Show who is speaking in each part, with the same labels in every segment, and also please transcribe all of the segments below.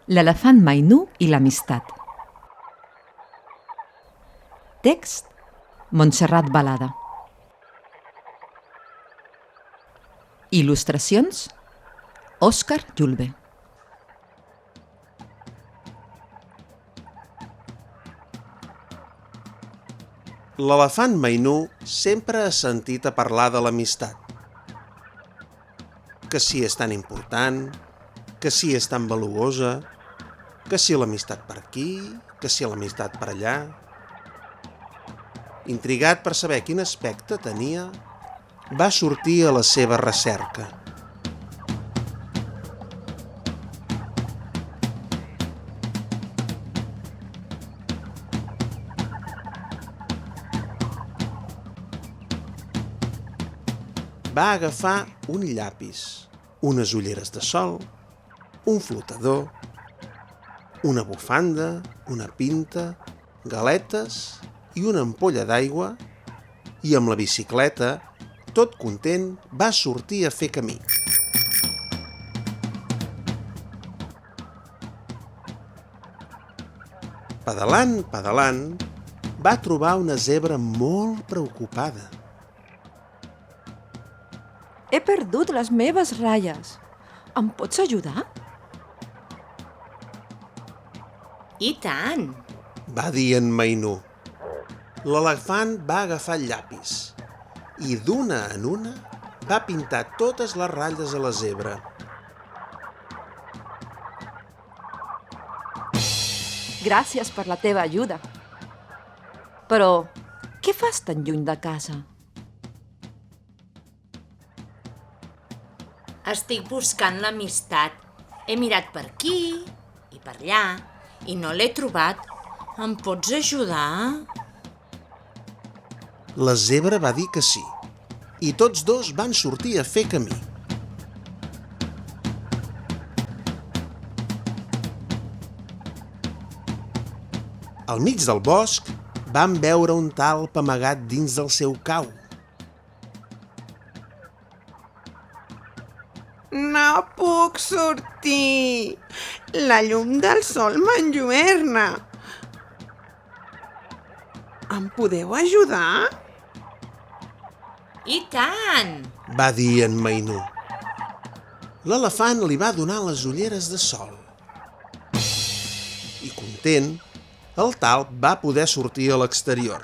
Speaker 1: L'elefant Mainú i l'amistat. Text: Montserrat Balada. Il·lustracions: Òscar Julbe.
Speaker 2: L'elefant Mainú sempre ha sentit a parlar de l'amistat. Que si és tan important, que si és tan valuosa, que si l'amistat per aquí, que si l'amistat per allà. Intrigat per saber quin aspecte tenia, va sortir a la seva recerca. Va agafar un llapis, unes ulleres de sol, un flotador, una bufanda, una pinta, galetes i una ampolla d'aigua i amb la bicicleta, tot content, va sortir a fer camí. Pedalant, pedalant, va trobar una zebra molt preocupada.
Speaker 3: He perdut les meves ratlles. Em pots ajudar?
Speaker 4: I tant!
Speaker 2: Va dir en Mainú. L'elefant va agafar el llapis i d'una en una va pintar totes les ratlles a la zebra.
Speaker 3: Gràcies per la teva ajuda. Però què fas tan lluny de casa?
Speaker 4: Estic buscant l'amistat. He mirat per aquí i per allà i no l'he trobat. Em pots ajudar?
Speaker 2: La zebra va dir que sí, i tots dos van sortir a fer camí. Al mig del bosc van veure un talp amagat dins del seu cau.
Speaker 5: No puc sortir. La llum del sol m'enlluerna. Em podeu ajudar?
Speaker 4: I tant!
Speaker 2: Va dir en Mainú. L'elefant li va donar les ulleres de sol. I content, el talp va poder sortir a l'exterior.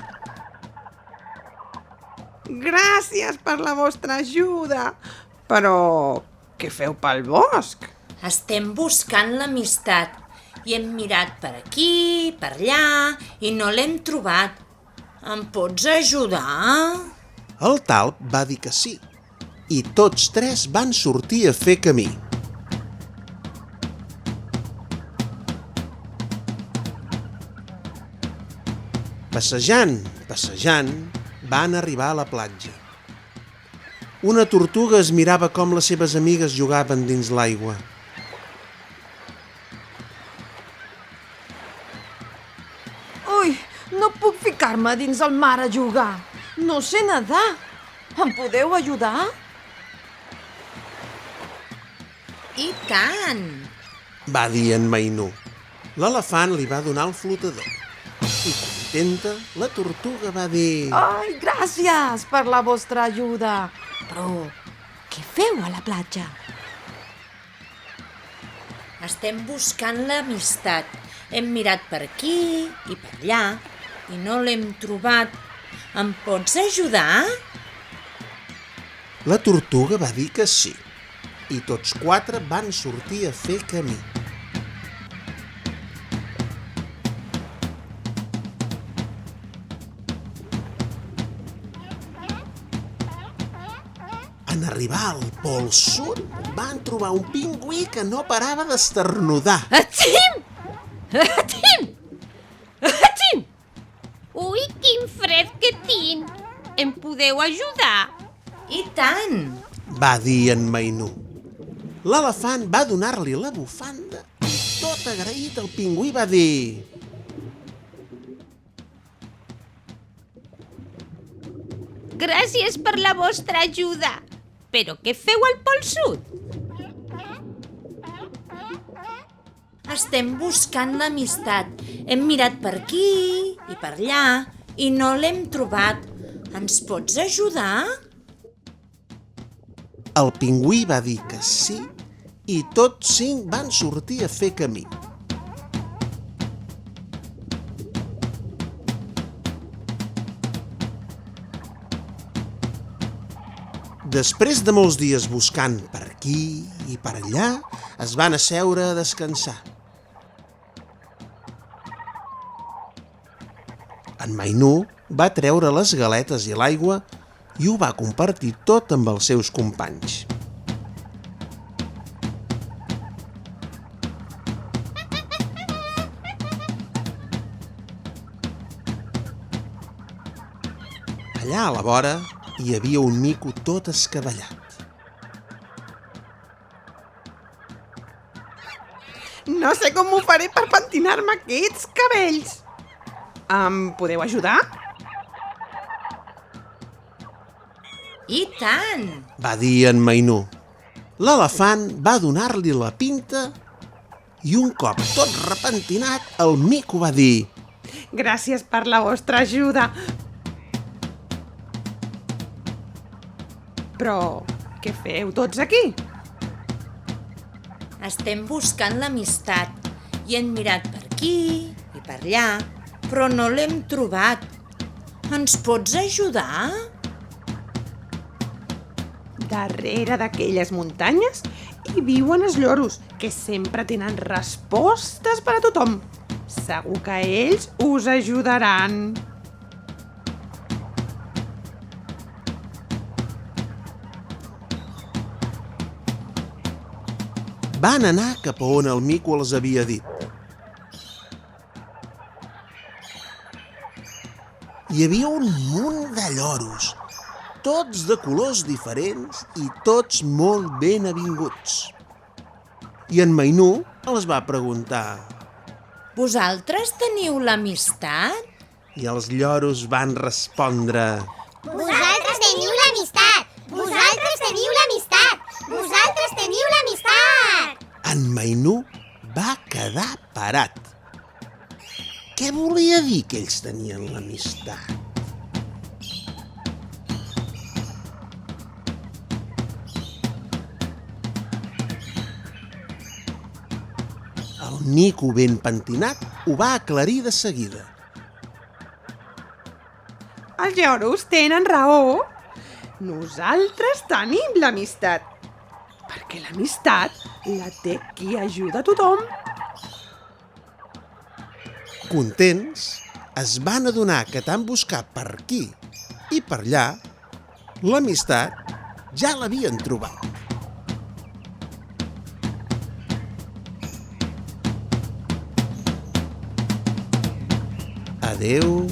Speaker 5: Gràcies per la vostra ajuda. Però què feu pel bosc?
Speaker 4: Estem buscant l'amistat i hem mirat per aquí, per allà i no l'hem trobat. Em pots ajudar?
Speaker 2: El talp va dir que sí, i tots tres van sortir a fer camí. Passejant, passejant, van arribar a la platja. Una tortuga es mirava com les seves amigues jugaven dins l'aigua.
Speaker 3: Ui, no puc ficar-me dins el mar a jugar. No sé nedar. Em podeu ajudar?
Speaker 4: I tant!
Speaker 2: Va dir en Mainú. L'elefant li va donar el flotador. I contenta, la tortuga va dir...
Speaker 3: Ai, gràcies per la vostra ajuda. Però què feu a la platja?
Speaker 4: Estem buscant l'amistat. Hem mirat per aquí i per allà i no l'hem trobat. Em pots ajudar?
Speaker 2: La tortuga va dir que sí, i tots quatre van sortir a fer camí. En arribar al Pol Sud, van trobar un pingüí que no parava d'esternudar.
Speaker 6: Atxim! Atxim! Atxim! Ui, quin fred que tinc! Em podeu ajudar?
Speaker 4: I tant!
Speaker 2: Va dir en Mainú. L'elefant va donar-li la bufanda i tot agraït el pingüí va dir...
Speaker 6: Gràcies per la vostra ajuda. Però què feu al Pol Sud?
Speaker 4: Estem buscant l'amistat. Hem mirat per aquí i per allà i no l'hem trobat. Ens pots ajudar?
Speaker 2: El pingüí va dir que sí i tots 5 van sortir a fer camí. Després de molts dies buscant per aquí i per allà, es van asseure a descansar. En Mainú va treure les galetes i l'aigua i ho va compartir tot amb els seus companys. Allà a la vora hi havia un mico tot escavellat.
Speaker 5: No sé com ho faré per pentinar-me aquests cabells. Em podeu ajudar?
Speaker 4: I tant!
Speaker 2: Va dir en Mainú. L'elefant va donar-li la pinta i un cop tot repentinat, el mico va dir:
Speaker 5: Gràcies per la vostra ajuda. Però què feu tots aquí?
Speaker 4: Estem buscant l'amistat i hem mirat per aquí i per allà, però no l'hem trobat. Ens pots ajudar?
Speaker 5: Darrere d'aquelles muntanyes hi viuen els lloros, que sempre tenen respostes per a tothom. Segur que ells us ajudaran.
Speaker 2: Van anar cap a on el mico els havia dit. Hi havia un munt de lloros, tots de colors diferents i tots molt ben avinguts. I en Mainú els va preguntar,
Speaker 4: Vosaltres teniu l'amistat?
Speaker 2: i els lloros van respondre:
Speaker 7: Vosaltres teniu l'amistat! Vosaltres teniu l'amistat! Vosaltres teniu l'amistat!
Speaker 2: En Mainú va quedar parat. Què volia dir que ells tenien l'amistat? El mico ben pentinat ho va aclarir de seguida.
Speaker 5: Els lloros tenen raó. Nosaltres tenim l'amistat. Perquè l'amistat la té qui ajuda a tothom.
Speaker 2: Contents, es van adonar que tant buscar per aquí i per allà, l'amistat ja l'havien trobat. Adeu.